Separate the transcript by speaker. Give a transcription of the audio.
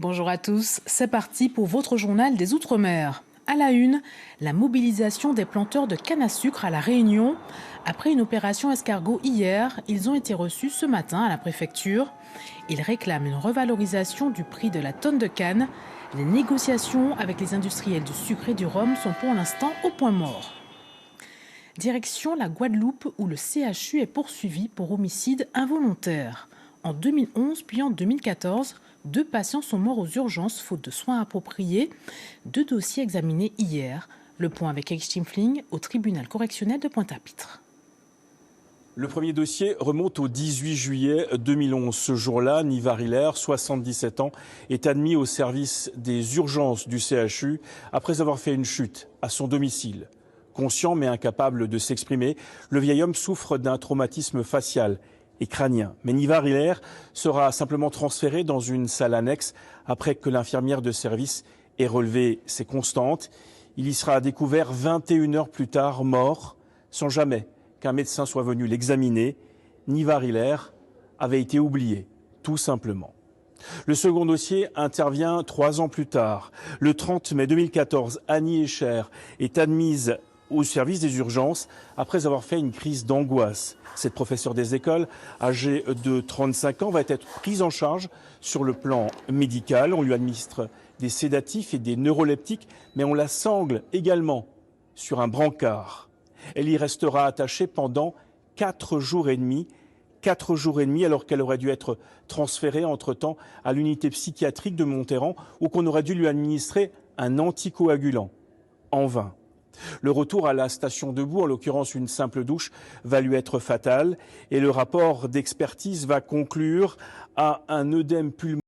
Speaker 1: Bonjour à tous, c'est parti pour votre journal des Outre-mer. À la une, la mobilisation des planteurs de canne à sucre à La Réunion. Après une opération escargot hier, ils ont été reçus ce matin à la préfecture. Ils réclament une revalorisation du prix de la tonne de canne. Les négociations avec les industriels du sucre et du rhum sont pour l'instant au point mort. Direction la Guadeloupe où le CHU est poursuivi pour homicide involontaire. En 2011 puis en 2014, 2 patients sont morts aux urgences faute de soins appropriés. 2 dossiers examinés hier. Le point avec Eric Schimpfling au tribunal correctionnel de Pointe-à-Pitre.
Speaker 2: Le premier dossier remonte au 18 juillet 2011. Ce jour-là, Nivar Hilaire, 77 ans, est admis au service des urgences du CHU après avoir fait une chute à son domicile. Conscient mais incapable de s'exprimer, le vieil homme souffre d'un traumatisme facial et crânien. Mais Nivar Hilaire sera simplement transféré dans une salle annexe après que l'infirmière de service ait relevé ses constantes. Il y sera découvert 21 heures plus tard, mort, sans jamais qu'un médecin soit venu l'examiner. Nivar Hilaire avait été oublié, tout simplement. Le second dossier intervient 3 ans plus tard. Le 30 mai 2014, Annie Escher est admise au service des urgences après avoir fait une crise d'angoisse. Cette professeure des écoles, âgée de 35 ans, va être prise en charge sur le plan médical. On lui administre des sédatifs et des neuroleptiques, mais on la sangle également sur un brancard. Elle y restera attachée pendant 4 jours et demi. 4 jours et demi alors qu'elle aurait dû être transférée entre-temps à l'unité psychiatrique de Monterrand où qu'on aurait dû lui administrer un anticoagulant. En vain. Le retour à la station debout, en l'occurrence une simple douche, va lui être fatal et le rapport d'expertise va conclure à un œdème pulmonaire